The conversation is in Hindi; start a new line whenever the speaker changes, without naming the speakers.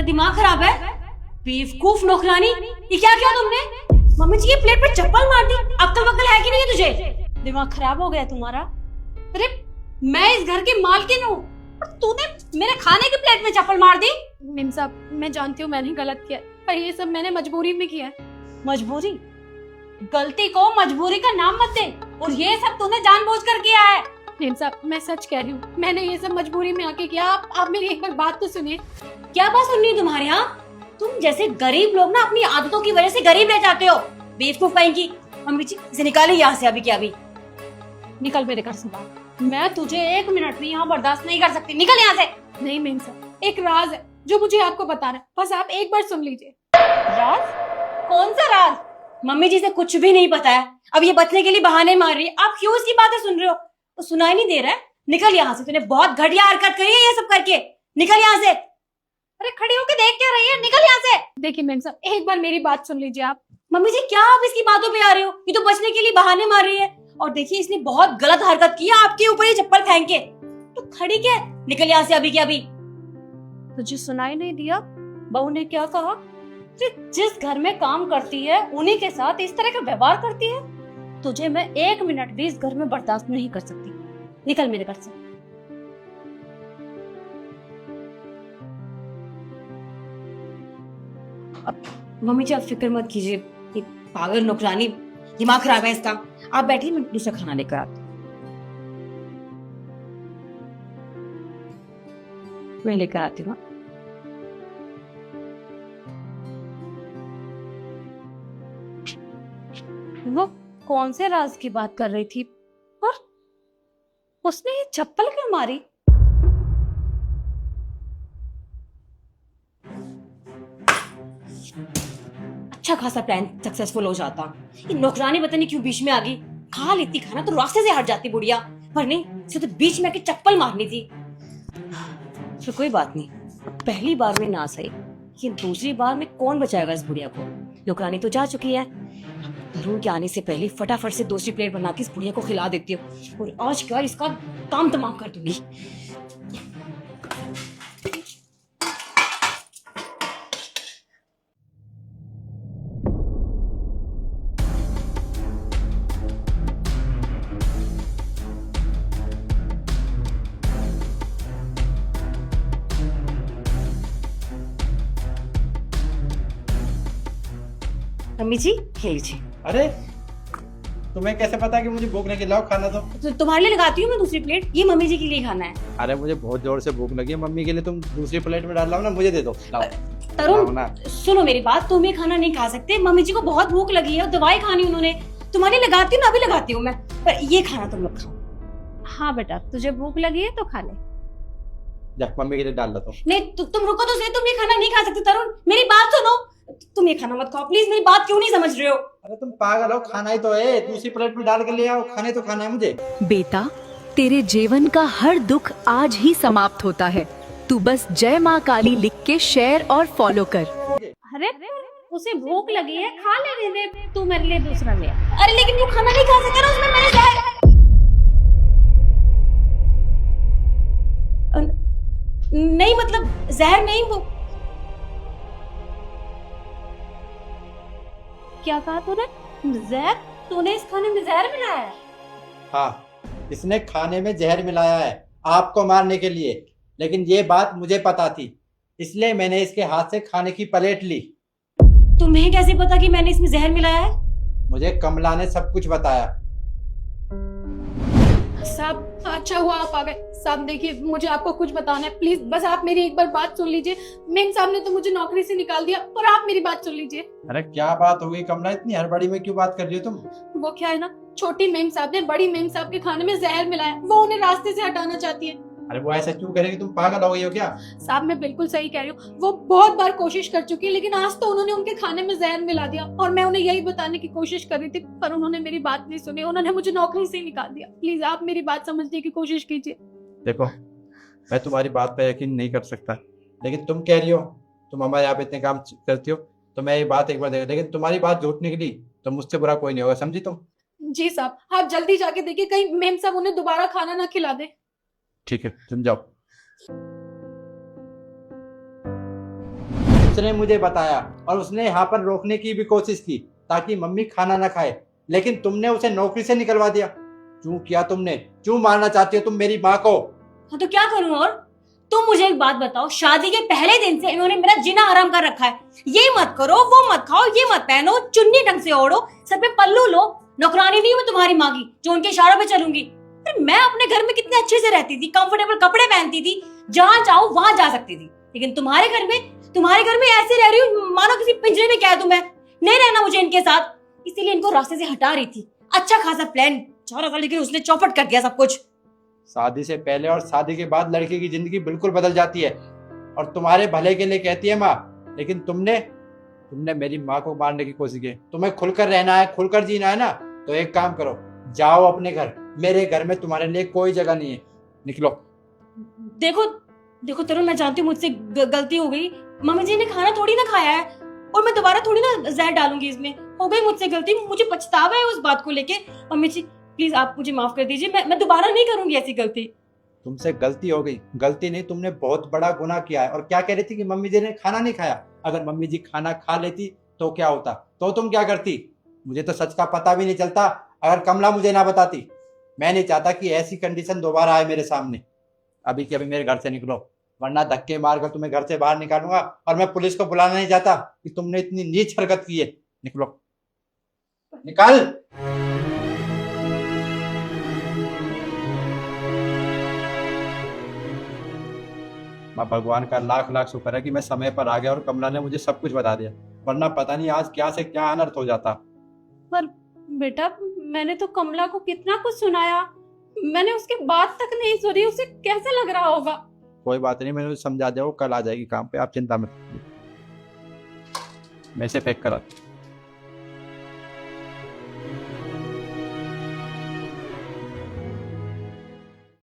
तेरा दिमाग खराब है? बेवकूफ नौकरानी, ये क्या किया तुमने? मम्मी जी की प्लेट पर चप्पल मार दी। अक्ल वक्ल है कि नहीं है तुझे? दिमाग खराब हो गया तुम्हारा? अरे मैं इस घर की मालकिन हूँ और तूने मेरे खाने की प्लेट में चप्पल मार दी।
मेम साहब, मैं जानती हूँ मैंने गलत किया, पर ये सब मैंने मजबूरी में किया है।
मजबूरी? गलती को मजबूरी का नाम मत दे। और ये सब तूने जानबूझकर किया है।
मेम साहब, मैं सच कह रही हूँ, मैंने ये सब मजबूरी में आके किया। आप मेरी एक बार बात तो सुनिए।
क्या बात सुननी है तुम्हारे यहाँ? तुम जैसे गरीब लोग ना अपनी आदतों की वजह से गरीब रह जाते हो। बेवकूफ कहेंगी। मम्मी जी इसे निकाले यहाँ से अभी क्या अभी। निकल मेरे घर से बाहर। मैं तुझे एक मिनट भी यहाँ बर्दाश्त नहीं कर सकती। निकल यहाँ से।
नहीं मेम साहब, एक राज है जो मुझे आपको बताना है, बस आप एक बार सुन लीजिए।
राज? कौन सा राज? मम्मी जी से कुछ भी नहीं पता है। अब ये बचने के लिए बहाने मार रही है। आप क्यों इसकी बातें सुन रहे हो? तो सुनाई नहीं दे रहा है? निकल यहाँ से। तूने बहुत घटिया हरकत करी है ये सब करके। निकल यहाँ से। अरे खड़ी होके देख क्या रही है? निकल यहाँ से।
देखिए मेम साहब, एक बार मेरी बात सुन लीजिए आप।
मम्मी जी क्या आप इसकी बातों पे आ रहे हो? ये तो बचने के लिए बहाने मार रही है। और देखिए इसने बहुत गलत हरकत की है आपके ऊपर ये चप्पल फेंक के। तो खड़ी क्या? निकल यहाँ से अभी क्या अभी। तुझे सुनाई नहीं दिया? बहू ने क्या कहा? जिस घर में काम करती है उन्हीं के साथ इस तरह का व्यवहार करती है। तुझे मैं एक मिनट भी इस घर में बर्दाश्त नहीं कर सकती। निकल मेरे घर से। अब मम्मी जी आप फिक्र मत कीजिए। ये पागल नौकरानी, दिमाग खराब है इसका। आप बैठिए, मैं दूसरा खाना लेकर आती हूँ। मैं लेकर आती हूँ। वो कौन से राज की बात कर रही थी और उसने ये चप्पल क्यों मारी? अच्छा खासा प्लान सक्सेसफुल हो जाता। ये नौकरानी पता नहीं क्यों बीच में आ गई। खा लेती खाना तो रास्ते से हट जाती बुढ़िया, पर नहीं, इसे तो बीच में आके चप्पल मारनी थी। तो कोई बात नहीं, पहली बार में ना सही, ये दूसरी बार में कौन बचाएगा इस बुढ़िया को? नौकरानी तो जा चुकी है। तरुण के आने से पहले फटाफट से दूसरी प्लेट बना के इस बुढ़िया को खिला देती हूँ और आज क्या इसका काम तमाम कर दूंगी। अम्मी जी ये लीजिए।
अरे तुम्हें कैसे पता कि मुझे भूख लगी? लाओ खाना
तो तुम्हारे लिए लगाती हूँ मैं दूसरी प्लेट। ये मम्मी जी के लिए खाना है।
अरे मुझे बहुत जोर से भूख लगी है। मम्मी के लिए तुम दूसरी प्लेट में डाल लाओ ना, मुझे दे दो। लाओ।
तरुण
ना।
सुनो मेरी बात, तुम ये खाना नहीं खा सकते। मम्मी जी को बहुत भूख लगी है, दवाई खानी उन्होंने। तुम्हारे लिए लगाती हूँ ना, अभी लगाती हूँ मैं, पर ये खाना तुम लोग खाओ। हाँ बेटा, तुझे भूख लगी है तो खा ले।
जा मम्मी के लिए डाल देता हूँ।
नहीं तुम रुको तो सही। तुम ये खाना नहीं खा सकते तरुण, मेरी बात सुनो। तुम ये खाना मत खाओ प्लीज। मेरी बात क्यों नहीं समझ रहे हो?
अरे तुम पागल हो, खाना ही तो है। दूसरी प्लेट में डाल के ले आओ, खाने तो खाना है मुझे।
बेटा, तेरे जीवन का हर दुख आज ही समाप्त होता है। तू बस जय माँ काली लिख के शेयर और फॉलो कर।
अरे उसे भूख लगी है, खा लेने दे। तू मेरे लिए दूसरा ले। अरे लेकिन वो खाना नहीं खा सकता ना, उसमें मैंने जहर। नहीं मतलब जहर नहीं। वो क्या कहा तूने? जहर? तूने इस खाने में जहर मिलाया है?
हाँ, इसने खाने में जहर मिलाया है आपको मारने के लिए। लेकिन ये बात मुझे पता थी, इसलिए मैंने इसके हाथ से खाने की प्लेट ली।
तुम्हें कैसे पता कि मैंने इसमें जहर मिलाया है?
मुझे कमला ने सब कुछ बताया।
साहब अच्छा हुआ आप आ गए। साहब देखिए, मुझे आपको कुछ बताना है, प्लीज बस आप मेरी एक बार बात सुन लीजिए। मेम साहब ने तो मुझे नौकरी से निकाल दिया और आप मेरी बात सुन लीजिए।
अरे क्या बात हो गई कमला? इतनी हड़बड़ी में क्यों बात कर रही हो तुम?
वो क्या है ना, छोटी मेम साहब ने बड़ी मेम साहब के खाने में जहर मिलाया। वो उन्हें रास्ते से हटाना चाहती है।
अरे वो ऐसा क्यों करेगी? तुम पागल हो गई हो क्या?
साहब मैं बिल्कुल सही कह रही हूँ। वो बहुत बार कोशिश कर चुकी है, लेकिन आज तो उन्होंने उनके खाने में जहर मिला दिया और मैं उन्हें यही बताने की कोशिश कर रही थी, पर उन्होंने मेरी बात नहीं सुनी। उन्होंने मुझे नौकरी से ही निकाल दिया। प्लीज आप मेरी बात समझने की कोशिश कीजिए।
देखो, मैं तुम्हारी बात पर यकीन नहीं कर सकता, लेकिन तुम कह रही हो, तुम हमारे यहाँ पे इतने काम करती हो, तो मैं ये बात एक बार देख, लेकिन तुम्हारी बात झूठ निकली तो मुझसे बुरा कोई नहीं होगा, समझी तुम?
जी साहब, आप जल्दी जाके देखिए कहीं मेम साहब उन्हें दोबारा खाना ना खिला दे।
ठीक है, तुम जाओ। उसने मुझे बताया और उसने यहाँ पर रोकने की भी कोशिश की ताकि मम्मी खाना ना खाए, लेकिन तुमने उसे नौकरी से निकलवा दिया। क्यों किया तुमने? क्यों मारना चाहती हो तुम मेरी माँ को?
हाँ तो क्या करूं? और तुम मुझे एक बात बताओ, शादी के पहले दिन से इन्होंने मेरा जीना आराम कर रखा है। ये मत करो, वो मत खाओ, ये मत पहनो, चुन्नी ढंग से ओढ़ो, सर पे पल्लू लो। नौकरानी नहीं मैं तुम्हारी माँ की जो उनके इशारों पे चलूंगी। अरे मैं अपने घर में कितने अच्छे से रहती थी, कंफर्टेबल कपड़े पहनती थी, जहां चाहो वहां जा सकती थी। लेकिन तुम्हारे घर में ऐसे रह रही हूँ मानो किसी पिंजरे में कैद हूं मैं। नहीं रहना मुझे इनके साथ, इसीलिए इनको रास्ते से हटा रही थी। अच्छा खासा प्लान चाह रहा था, लेकिन उसने चौपट कर दिया सब कुछ।
शादी से पहले और शादी के बाद लड़के की जिंदगी बिल्कुल बदल जाती है और तुम्हारे भले के लिए कहती है माँ, लेकिन तुमने मेरी माँ को मारने की कोशिश की। तुम्हें खुलकर रहना है, खुलकर जीना है ना, तो एक काम करो, जाओ अपने घर। मेरे घर में तुम्हारे लिए कोई जगह नहीं है, निकलो।
देखो तरुण, मैं जानती हूँ मुझसे गलती हो गई। मम्मी जी ने खाना थोड़ी ना खाया है और मैं दोबारा थोड़ी ना जहर डालूंगी इसमें। हो गई मुझसे गलती, मुझे पछतावा है उस बात को लेके। मम्मी जी प्लीज आप मुझे माफ कर दीजिए, मैं दोबारा नहीं करूंगी ऐसी गलती।
तुमसे गलती हो गई, गलती नहीं, तुमने बहुत बड़ा गुनाह किया है। और क्या कह रही थी कि मम्मी जी ने खाना नहीं खाया? अगर मम्मी जी खाना खा लेती तो क्या होता? तो तुम क्या करती? मुझे तो सच का पता भी नहीं चलता अगर कमला मुझे ना बताती। मैं नहीं चाहता कि ऐसी कंडीशन दोबारा आए मेरे सामने। अभी के अभी मेरे घर से निकलो, वरना धक्के मारकर तुम्हें घर से बाहर निकालूंगा। और मैं पुलिस को बुलाना नहीं चाहता कि तुमने इतनी नीच हरकत की है। निकलो, निकाल। माँ भगवान का लाख लाख शुक्र है कि मैं समय पर आ गया और कमला ने मुझे सब कुछ बता दिया, वरना पता नहीं आज क्या से क्या अनर्थ हो जाता।
पर बेटा मैंने तो कमला को कितना कुछ सुनाया, मैंने उसकी बात तक नहीं सुनी। उसे कैसे लग रहा होगा?
कोई बात नहीं, मैंने उसे समझा दिया, वो कल आ जाएगी काम पे, आप चिंता मत कीजिए। मैं इसे पैक करा